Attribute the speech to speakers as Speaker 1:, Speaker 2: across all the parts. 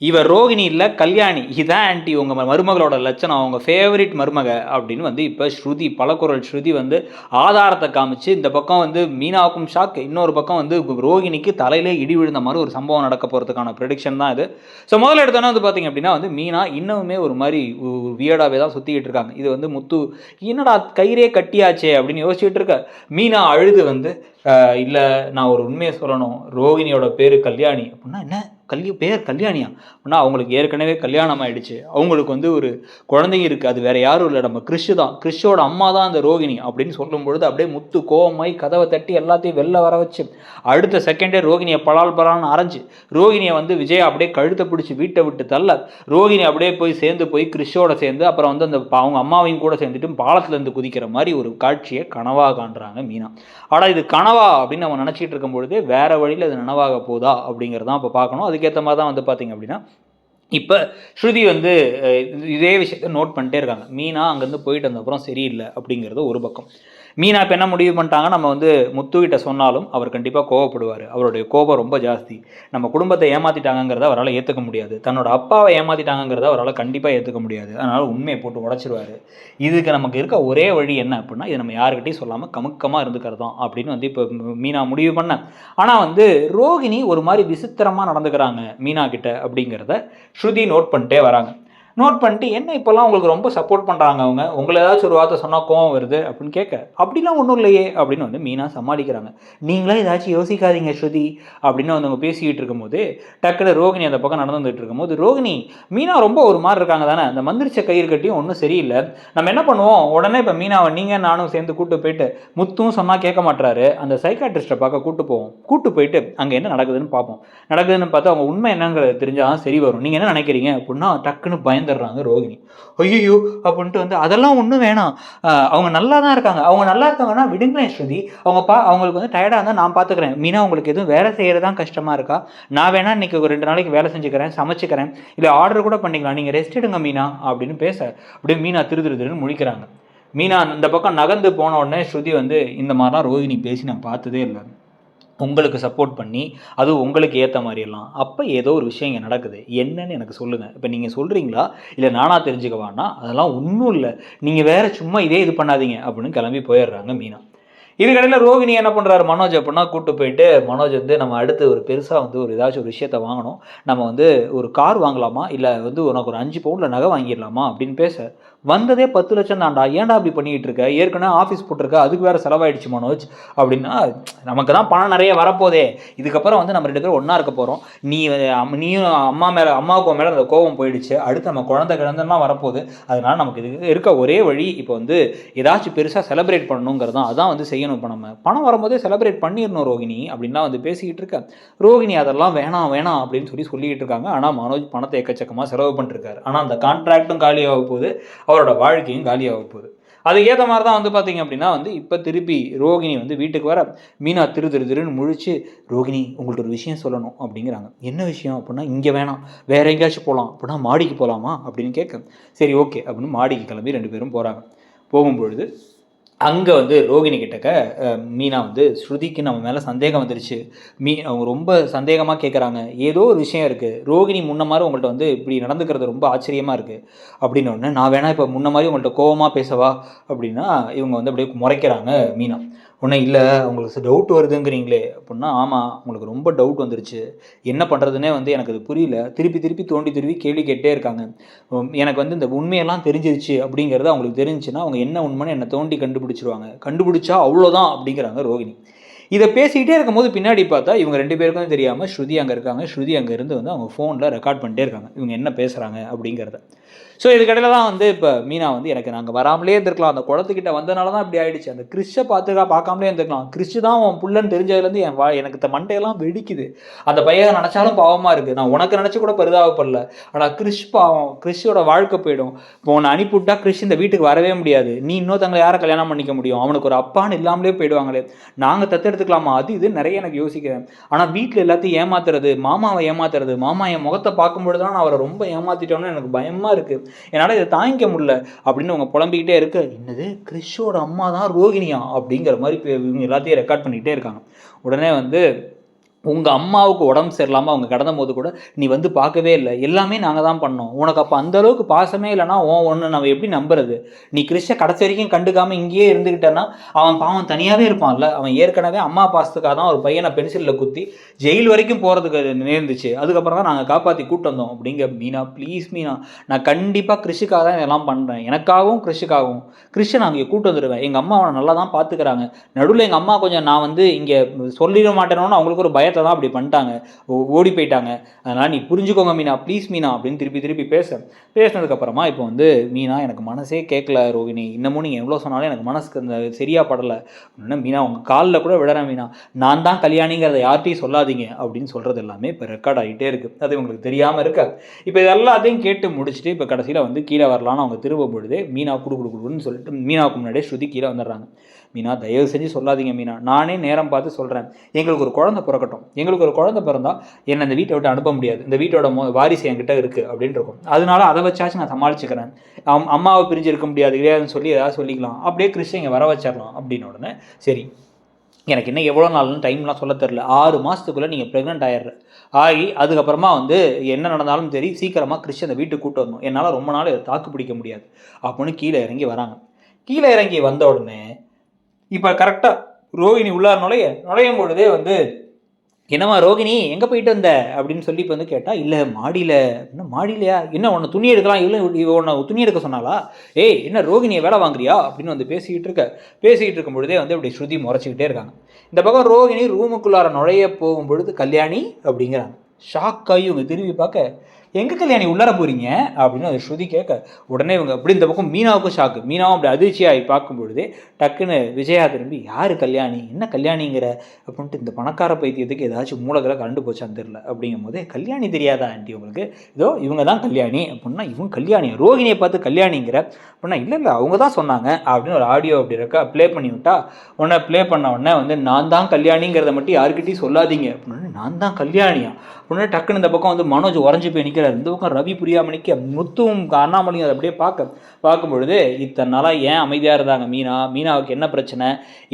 Speaker 1: இவர் ரோகிணி இல்ல கல்யாணி. இதான் ஆன்டி உங்க மருமகளோட லட்சணம். அவங்க ஃபேவரைட் மருமக அப்படின்னு வந்து இப்ப ஸ்ருதி பலகுரல் ஸ்ருதி வந்து ஆதாரத்த காமிச்சு, இந்த பக்கம் வந்து மீனாவுக்கும் ஷாக். இன்னொரு பக்கம் வந்து ரோகிணிக்கு தலையிலே இடி விழுந்த மாரி ஒரு சம்பவம் நடக்க போறதுக்கான பிரெடிக்ஷன் தான் இது. ஸோ முதல்ல எடுத்தோனே வந்து பார்த்தீங்க அப்படின்னா வந்து மீனா இன்னமுமே ஒரு மாரி வியர்டாவே தான் சுத்திக்கிட்டு இருக்காங்க. இது வந்து முத்து என்னடா கயிறே கட்டியாச்சே அப்படின்னு யோசிச்சுட்டு இருக்க. மீனா அழுது வந்து இல்ல நான் ஒரு உண்மைய சொல்லணும். ரோகிணியோட பேரு கல்யாணி. அப்படின்னா என்ன? பேர் கல்யாணியா? அப்படின்னா அவங்களுக்கு ஏற்கனவே கல்யாணம் ஆயிடுச்சு. அவங்களுக்கு வந்து ஒரு குழந்தைங்க இருக்கு. அது வேற யாரும் இல்ல. நம்ம கிறிஷ் தான். கிறிஷோட அம்மா தான் அந்த ரோகிணி அப்படின்னு சொல்லும்பொழுது அப்படியே முத்து கோவமாயி கதவை தட்டி எல்லாத்தையும் வெளில வர வச்சு அடுத்த செகண்டே ரோகிணியை பலால் பலால்னு அரைஞ்சு ரோகிணியை வந்து விஜயா அப்படியே கழுத்தை பிடிச்சி வீட்டை விட்டு தள்ள ரோகிணி அப்படியே போய் கிறிஷோட சேர்ந்து அப்புறம் வந்து அந்த அவங்க அம்மாவையும் கூட சேர்ந்துட்டு பாலத்திலேருந்து குதிக்கிற மாதிரி ஒரு காட்சியை கனவாக காண்றாங்க மீனா. ஆனால் இது கனவா அப்படின்னு நம்ம நினச்சிட்டு இருக்கும் பொழுது வேற வழியில் அது நனவாக போதா அப்படிங்கிறதான் இப்போ பார்க்கணும். அதுக்கேற்ற மாதிரி தான் வந்து பார்த்தீங்க அப்படின்னா இப்போ ஸ்ருதி வந்து இதே விஷயத்த நோட் பண்ணிட்டே இருக்காங்க. மீனா அங்கேருந்து போயிட்டு வந்தப்புறம் சரியில்லை அப்படிங்கிறது ஒரு பக்கம். மீனா இப்போ என்ன முடிவு பண்ணிட்டாங்க, நம்ம வந்து முத்துக்கிட்ட சொன்னாலும் அவர் கண்டிப்பாக கோவப்படுவார். அவருடைய கோபம் ரொம்ப ஜாஸ்தி. நம்ம குடும்பத்தை ஏமாற்றிட்டாங்கிறத அவரால் ஏற்றுக்க முடியாது. தன்னோட அப்பாவை ஏமாற்றிட்டாங்கிறத அவரால் கண்டிப்பாக ஏற்றுக்க முடியாது. அதனால் உண்மையை போட்டு உடச்சிருவார். இதுக்கு நமக்கு இருக்க ஒரே வழி என்ன அப்படின்னா, இதை நம்ம யாருக்கிட்டையும் சொல்லாமல் கமுக்கமாக இருந்துக்கிறது தான் அப்படின்னு வந்து இப்போ மீனா முடிவு பண்ண. ஆனால் வந்து ரோகிணி ஒரு மாதிரி விசித்திரமாக நடந்துக்கிறாங்க மீனா கிட்ட அப்படிங்கிறத ஸ்ருதி நோட் பண்ணிட்டே வராங்க. நோட் பண்ணிட்டு என்ன இப்போல்லாம் உங்களுக்கு ரொம்ப சப்போர்ட் பண்ணுறாங்க அவங்க, உங்களை ஏதாச்சும் ஒரு வார்த்தை சொன்னால் கோவம் வருது அப்படின்னு கேட்க, அப்படிலாம் ஒன்றும் இல்லையே அப்படின்னு வந்து மீனா சமாளிக்கிறாங்க. நீங்களே ஏதாச்சும் யோசிக்காதீங்க ஸ்ருதி அப்படின்னு வந்து அவங்க பேசிக்கிட்டு இருக்கும்போது டக்குனு ரோகிணி அந்த பக்கம் நடந்து வந்துட்டு இருக்கும்போது, ரோகிணி மீனா ரொம்ப ஒரு மாதிரி இருக்காங்க தானே, அந்த மந்திரிச்ச கயிறு கட்டியும் ஒன்றும் சரியில்லை, நம்ம என்ன பண்ணுவோம் உடனே இப்போ மீனாவை நீங்கள் நானும் சேர்ந்து கூப்பிட்டு போயிட்டு முத்தும் சொன்னால் கேட்க மாட்டாரு அந்த சைக்காட்ரிஸ்ட்டை பார்க்க கூப்பிட்டு போயிட்டு அங்கே என்ன நடக்குதுன்னு பார்ப்போம். நடக்குதுன்னு பார்த்தா அவங்க உண்மை என்னங்கிறது தெரிஞ்சால் சரி வரும். நீங்கள் என்ன நினைக்கிறீங்க அப்படின்னா டக்குன்னு பயந்துடுறாங்க ரோகிணி. ஐயோ அப்படின்ட்டு வந்து அதெல்லாம் ஒன்றும் வேணாம், அவங்க நல்லா தான் இருக்காங்க, அவங்க நல்லா இருக்காங்கன்னா விடுங்களேன் ஸ்ருதி, அவங்களுக்கு வந்து டயர்டாக இருந்தால் நான் பார்த்துக்கிறேன். மீனா உங்களுக்கு எதுவும் வேலை செய்கிறது தான் கஷ்டமாக இருக்கா, நான் வேணா இன்றைக்கி ஒரு 2 நாளைக்கு வேலை செஞ்சுக்கிறேன், சமைச்சிக்கிறேன், இல்லை ஆர்டர் கூட பண்ணிக்கலாம், நீங்கள் ரெஸ்ட் எடுங்க மீனா அப்படின்னு பேச அப்படியே மீனா திருன்னு முழிக்கிறாங்க. மீனா இந்த பக்கம் நகர்ந்து போன உடனே ஸ்ருதி வந்து இந்த மாதிரிலாம் ரோகிணி பேசி நான் பார்த்ததே இல்லை, உங்களுக்கு சப்போர்ட் பண்ணி அதுவும் உங்களுக்கு ஏற்ற மாதிரியெல்லாம் அப்போ ஏதோ ஒரு விஷயம் இங்கே நடக்குது, என்னன்னு எனக்கு சொல்லுங்கள். இப்போ நீங்கள் சொல்கிறீங்களா இல்லை நானாக தெரிஞ்சுக்கவான்னா அதெல்லாம் ஒன்றும் இல்லை, நீங்கள் வேறு சும்மா இதே இது பண்ணாதீங்க அப்படின்னு கிளம்பி போயிடுறாங்க மீனா. இதுக்கடையில் ரோகிணி என்ன பண்ணுறாரு, மனோஜ் அப்படின்னா கூப்பிட்டு போயிட்டு, மனோஜ் வந்து நம்ம அடுத்து ஒரு பெருசாக வந்து ஒரு ஏதாச்சும் ஒரு விஷயத்த வாங்கணும், நம்ம வந்து ஒரு கார் வாங்கலாமா இல்லை வந்து உனக்கு ஒரு 5 பவுண்டில் நகை வாங்கிடலாமா அப்படின்னு பேச, வந்ததே 10 லட்சம் தான்டா, ஏன்டா அப்படி பண்ணிக்கிட்டு இருக்க, ஏற்கனவே ஆஃபீஸ் போட்டிருக்க, அதுக்கு வேறு செலவாயிடுச்சு மனோஜ் அப்படின்னா, நமக்கு தான் பணம் நிறைய வரப்போதே, இதுக்கப்புறம் வந்து நம்ம 2 பேரும் ஒன்றா இருக்க போகிறோம், நீயும் அம்மாவுக்கு மேலே அந்த கோபம் போயிடுச்சு, அடுத்து நம்ம குழந்தைலாம் வரப்போகுது, அதனால நமக்கு இது இருக்க ஒரே வழி இப்போ வந்து ஏதாச்சும் பெருசாக செலிப்ரேட் பண்ணணுங்கிறது தான், அதான் வந்து செய்யணும். இப்போ நம்ம பணம் வரும்போதே செலிப்ரேட் பண்ணிடணும் ரோகிணி அப்படின்லாம் வந்து பேசிக்கிட்டு இருக்க, ரோகிணி அதெல்லாம் வேணாம் அப்படின்னு சொல்லிக்கிட்டு இருக்காங்க. ஆனால் மனோஜ் பணத்தை எக்கச்சக்கமாக செலவு பண்ணிருக்காரு. ஆனால் அந்த கான்ட்ராக்டும் காலியாக போகுது, அவரோட வாழ்க்கையும் காலியாக போகுது. அதுக்கேற்ற மாதிரி தான் வந்து பார்த்தீங்க அப்படின்னா வந்து இப்போ திருப்பி ரோகிணி வந்து வீட்டுக்கு வர மீனா திருன்னு முழிச்சு, ரோகிணி உங்கள்ட்ட ஒரு விஷயம் சொல்லணும் அப்படிங்கிறாங்க. என்ன விஷயம் அப்படின்னா, இங்கே வேணாம் வேற எங்கேயாச்சும் போகலாம் அப்படின்னா மாடிக்கு போகலாமா அப்படின்னு கேட்க, சரி ஓகே அப்படின்னு மாடிக்கு கிளம்பி 2 பேரும் போகிறாங்க. போகும்பொழுது அங்கே வந்து ரோகிணி கிட்டக்க மீனா வந்து ஸ்ருதிக்கு நம்ம மேலே சந்தேகம் வந்துருச்சு, அவங்க ரொம்ப சந்தேகமாக கேட்குறாங்க, ஏதோ ஒரு விஷயம் இருக்குது, ரோகிணி முன்ன மாதிரி உங்கள்கிட்ட வந்து இப்படி நடந்துக்கிறது ரொம்ப ஆச்சரியமாக இருக்குது அப்படின்னு ஒன்று, நான் வேணா இப்போ முன்ன மாதிரி உங்கள்கிட்ட கோவமாக பேசவா அப்படின்னா இவங்க வந்து அப்படியே முறைக்கிறாங்க மீனா. ஒன்றும் இல்லை உங்களுக்கு டவுட் வருதுங்கிறீங்களே அப்படின்னா, ஆமாம் உங்களுக்கு ரொம்ப டவுட் வந்துருச்சு, என்ன பண்ணுறதுனே வந்து எனக்கு அது புரியல, திருப்பி தோண்டி கேள்வி கேட்டே இருக்காங்க, எனக்கு வந்து இந்த உண்மையெல்லாம் தெரிஞ்சிருச்சு அப்படிங்கிறது அவங்களுக்கு தெரிஞ்சுன்னா அவங்க என்ன உண்மைன்னு என்னை தோண்டி கண்டுபிடிச்சா அவ்வளோதான் அப்படிங்கிறாங்க ரோகிணி. இதை பேசிக்கிட்டே இருக்கும்போது பின்னாடி பார்த்தா இவங்க 2 பேருக்கும் தெரியாமல் ஸ்ருதி அங்கே இருக்காங்க. ஸ்ருதி அங்கே இருந்து வந்து அவங்க ஃபோனில் ரெக்கார்ட் பண்ணிட்டே இருக்காங்க இவங்க என்ன பேசுகிறாங்க அப்படிங்கிறத. ஸோ இதுக்கடையில் தான் வந்து இப்போ மீனா வந்து எனக்கு நாங்கள் வராமலே இருந்திருக்கலாம், அந்த குளத்துக்கிட்ட வந்தனால தான் இப்படி ஆகிடுச்சு, அந்த கிறிஷை பார்க்காமலே இருந்திருக்கலாம், கிறிஷு தான் அவன் புள்ளன்னு தெரிஞ்சதுலேருந்து எனக்கு இந்த மண்டையெல்லாம் வெடிக்குது, அந்த பையன் நினச்சாலும் பாவமாக இருக்குது, நான் உனக்கு நினச்சி கூட பரிதாபப்படல, ஆனால் கிறிஷ் பாவம், கிறிஷோட வாழ்க்கை போயிடும், இப்போ உன்னை அனுப்பிவிட்டா கிறிஷ் இந்த வீட்டுக்கு வரவே முடியாது, நீ இன்னொருத்தங்களை யாரை கல்யாணம் பண்ணிக்க முடியும், அவனுக்கு ஒரு அப்பான்னு இல்லாமலே போயிடுவாங்களே, நாங்கள் தத்தெடுத்துக்கலாமா, அது இது நிறைய எனக்கு யோசிக்கிறேன். ஆனால் வீட்டில் எல்லாத்தையும் ஏமாத்துறது, மாமாவை ஏமாத்துறது, மாமா என் முகத்தை பார்க்கும்பொழுது தான் நான் அவரை ரொம்ப ஏமாத்திட்டோன்னு எனக்கு பயமாக இருக்குது, என்னால் இதை தாங்கிக்க முடியல அப்படின்னு அவங்க புலம்பிக்கிட்டே இருக்க, என்னது கிறிஷோட அம்மா தான் ரோகிணியா அப்படிங்கிற மாதிரி இவங்க எல்லாத்தையும் ரெக்கார்ட் பண்ணிக்கிட்டே இருக்காங்க. உடனே வந்து உங்கள் அம்மாவுக்கு உடம்பு சரியில்லாமல் அவங்க கிடந்தபோது கூட நீ வந்து பார்க்கவே இல்லை, எல்லாமே நாங்கள் தான் பண்ணோம். உனக்கு அப்போ அந்தளவுக்கு பாசமே இல்லைனா ஒன்று நம்ம எப்படி நம்புறது? நீ கிறிஷை கடைசி வரைக்கும் கண்டுக்காமல் இங்கேயே இருந்துக்கிட்டேன்னா அவன் பாவம் தனியாகவே இருப்பான்ல. அவன் ஏற்கனவே அம்மா பாசத்துக்காக தான் ஒரு பையனை பென்சிலில் குத்தி ஜெயில் வரைக்கும் போகிறதுக்கு நேர்ந்துச்சு. அதுக்கப்புறம் தான் நாங்கள் காப்பாற்றி கூட்டு வந்தோம் அப்படிங்க. மீனா ப்ளீஸ் மீனா, நான் கண்டிப்பாக கிறிஷுக்காக தான் இதெல்லாம் பண்ணுறேன். எனக்காகவும் கிறிஷுக்காகவும். கிறிஷை நான் இங்கே கூட்டு வந்துடுவேன். எங்கள் அம்மா அவனை நல்லா தான் பார்த்துக்கிறாங்க. நடுவில் எங்கள் அம்மா கொஞ்சம் நான் வந்து இங்கே சொல்லிட மாட்டேனோன்னு அவங்களுக்கு ஒரு பயத்தை தான் அப்படி பண்ணிட்டாங்க, ஓடி போயிட்டாங்க. அதனால் நீ புரிஞ்சுக்கோங்க மீனா, ப்ளீஸ் மீனா அப்படின்னு திருப்பி பேசினதுக்கப்புறமா இப்போ வந்து மீனா எனக்கு மனசே கேட்கல ரோகிணி, இன்னமும் நீங்கள் எவ்வளோ சொன்னாலும் எனக்கு மனசுக்கு அந்த சரியாக படலை அப்படின்னா, மீனா உங்கள் காலில் கூட விடுறேன் மீனா, நான் தான் கல்யாணிங்கிறத யார்ட்டையும் சொல்லாதீங்க அப்படின்னு சொல்கிறது எல்லாமே இப்போ ரெக்கார்ட் ஆகிட்டே இருக்குது. அது உங்களுக்கு தெரியாமல் இருக்காது. இப்போ இது எல்லாத்தையும் கேட்டு முடிச்சுட்டு இப்போ கடைசியில் வந்து கீழே வரலான்னு அவங்க திரும்ப பொழுது மீனா குடுன்னு சொல்லிட்டு மீனாவுக்கு முன்னாடியே ஸ்ருதி கீழே வந்துடுறாங்க. மீனா தயவு செஞ்சு சொல்லாதீங்க மீனா, நானே நேரம் பார்த்து சொல்கிறேன், எங்களுக்கு ஒரு குழந்தை பிறக்கட்டும், எங்களுக்கு ஒரு குழந்தை பிறந்தா என்னை இந்த வீட்டை விட்டு அனுப்ப முடியாது, இந்த வீட்டோட வாரிசு என்கிட்ட இருக்குது அப்படின்ட்டு இருக்கும். அதனால அதை வச்சாச்சும் நான் சமாளிச்சுக்கிறேன், அம்மாவை பிரிஞ்சு இருக்க முடியாது இல்லையான்னு சொல்லி ஏதாவது சொல்லிக்கலாம், அப்படியே கிறிஸ்டின் இங்கே வர வச்சிடலாம் அப்படின்னு உடனே சரி எனக்கு இன்னும் எவ்வளோ நாள்னு டைம்லாம் சொல்ல தெரில, 6 மாதத்துக்குள்ளே நீங்கள் ப்ரெக்னென்ட் ஆகி அதுக்கப்புறமா வந்து என்ன நடந்தாலும் சரி சீக்கிரமாக கிறிஸ்டின் அந்த வீட்டுக்கு கூட்டு வரணும், என்னால் ரொம்ப நாள் இதை தாக்கு பிடிக்க முடியாது அப்படின்னு கீழே இறங்கி வராங்க. கீழே இறங்கி வந்த உடனே இப்போ கரெக்டாக ரோகிணி உள்ளார் நுழையும் பொழுதே வந்து என்னம்மா ரோகிணி எங்கே போயிட்டு வந்த அப்படின்னு சொல்லி இப்போ வந்து கேட்டால், இல்லை மாடியில். என்ன மாடியிலையா, என்ன உன்னை துணி எடுக்கலாம், இல்லை உன்னை துணி எடுக்க சொன்னாலா, ஏய் என்ன ரோகிணியை வேலை வாங்குறியா அப்படின்னு வந்து பேசிக்கிட்டு இருக்கும் பொழுதே வந்து இப்படி ஸ்ருதி முறைச்சிக்கிட்டே இருக்காங்க. இந்த பக்கம் ரோகிணி ரூமுக்குள்ளார நுழைய போகும் பொழுது கல்யாணி அப்படிங்கிறாங்க. ஷாக்காகி இவங்க திரும்பி பார்க்க, எங்கே கல்யாணி உள்ளார போகிறீங்க அப்படின்னு அது ஸ்ருதி கேட்க, உடனே இவங்க அப்படி இந்த பக்கம் மீனாவுக்கும் ஷாக்கு. மீனாவும் அப்படி அதிர்ச்சியாகி பார்க்கும் பொழுதே டக்குன்னு விஜயா திரும்பி, யார் கல்யாணி, என்ன கல்யாணிங்கிற அப்படின்ட்டு, இந்த பணக்கார பைத்தியத்துக்கு ஏதாச்சும் மூலகளை கண்டு போச்சான்னு தெரில அப்படிங்கும் போது, கல்யாணி தெரியாதா ஆண்டி உங்களுக்கு, இதோ இவங்க தான் கல்யாணி அப்படின்னா, இவங்க கல்யாணி ரோகிணியை பார்த்து கல்யாணிங்கிற அப்படின்னா, இல்லை அவங்க தான் சொன்னாங்க அப்படின்னு ஒரு ஆடியோ அப்படி இருக்கா ப்ளே பண்ணி விட்டா, உடனே ப்ளே பண்ண உடனே வந்து நான் தான் கல்யாணிங்கிறத மட்டும் யாருக்கிட்டையும் சொல்லாதீங்க அப்படின்னு, நான் தான் கல்யாணியா உடனே டக்குன்னு இந்த பக்கம் வந்து மனோஜ் உறைஞ்சி போய் நிற்கிறார். இந்த பக்கம் ரவி புரியாமல் நிற்க, முத்துவும் அண்ணாமலையும் அதை அப்படியே பார்க்கும் பொழுது, இத்தனை நாளாக ஏன் அமைதியாக இருந்தாங்க மீனாவுக்கு என்ன பிரச்சனை,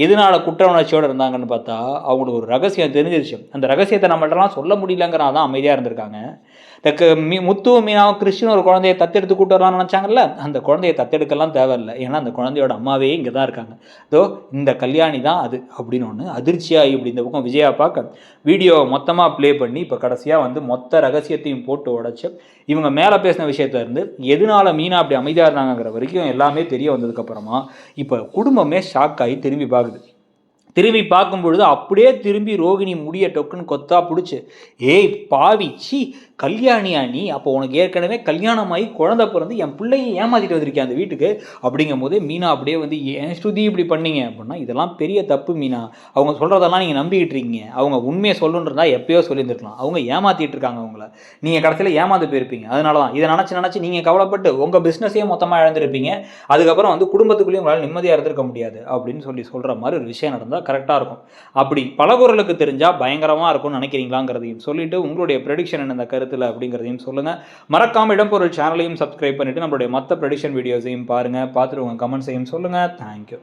Speaker 1: எதனால குற்ற உணர்ச்சியோடு இருந்தாங்கன்னு பார்த்தா அவங்களுக்கு ஒரு ரகசியம் தெரிஞ்சிருச்சு. அந்த ரகசியத்தை நம்மள்டலாம் சொல்ல முடியலங்கிறனால தான் அமைதியாக இருந்திருக்காங்க. முத்துவும் மீனாவும் கிறிஸ்டின் ஒரு குழந்தையை தத்தெடுத்து கூட்டு வரலாம்னு நினச்சாங்கல்ல, அந்த குழந்தையை தத்தெடுக்கலாம் தேவையில்லை, ஏன்னா அந்த குழந்தையோட அம்மாவே இங்கே தான் இருக்காங்க, இதோ இந்த கல்யாணி தான் அது அப்படின்னு ஒன்று அதிர்ச்சியாக இப்படி இந்த பக்கம் விஜயா பார்க்க வீடியோ மொத்தமாக ப்ளே பண்ணி இப்போ கடைசியாக வந்து மொத்த ரகசியத்தையும் போட்டு உடச்சி இவங்க மேலே பேசின விஷயத்துலேருந்து எதனால மீனா அப்படி அமைதியாக இருந்தாங்கிற வரைக்கும் எல்லாமே தெரிய வந்ததுக்கப்புறமா இப்போ குடும்பமே ஷாக் ஆகி திரும்பி பார்க்கும்பொழுது அப்படியே திரும்பி ரோகிணி முடிய டொக்குன்னு கொத்தா பிடிச்சி, ஏய் பாவி சி கல்யாணியா நீ, அப்போ உனக்கு ஏற்கனவே கல்யாணமாகி குழந்தை பிறந்து என் பிள்ளையை ஏமாற்றிட்டு வந்திருக்கேன் அந்த வீட்டுக்கு அப்படிங்கும் போது மீனா அப்படியே வந்து ஏன் ஸ்ருதி இப்படி பண்ணீங்க அப்படின்னா, இதெல்லாம் பெரிய தப்பு மீனா, அவங்க சொல்கிறதெல்லாம் நீங்கள் நம்பிக்கிட்டு இருக்கீங்க, அவங்க உண்மையை சொல்லுன்றதா எப்பயோ சொல்லியிருந்துருக்கலாம், அவங்க ஏமாற்றிட்டு இருக்காங்க அவங்கள, நீங்கள் கடைசியில் ஏமாந்து போயிருப்பீங்க, அதனால தான் இதை நினச்சி நீங்கள் கவலைப்பட்டு உங்கள் பிஸ்னஸையே மொத்தமாக இழந்திருப்பீங்க, அதுக்கப்புறம் வந்து குடும்பத்துக்குள்ளேயும் உங்களால் நிம்மதியாக இருந்திருக்க முடியாது அப்படின்னு சொல்கிற மாதிரி ஒரு விஷயம் நடந்தால் கரெக்டாக இருக்கும். அப்படி பலகுரலுக்கு தெரிஞ்சால் பயங்கரமாக இருக்கும்னு நினைக்கிறீங்களாங்கிறதையும் சொல்லிவிட்டு உங்களுடைய ப்ரெடிக்ஷன் என்ன இந்த கருத்தில் அப்படிங்கிறதையும் சொல்லுங்கள். மறக்காமல் இடம்பொருள் சேனலையும் சப்ஸ்கிரைப் பண்ணிவிட்டு நம்மளுடைய மற்ற ப்ரெடிக்ஷன் வீடியோஸையும் பாருங்கள், பார்த்துட்டு உங்கள் கமெண்ட்ஸையும் சொல்லுங்கள். தேங்க்யூ.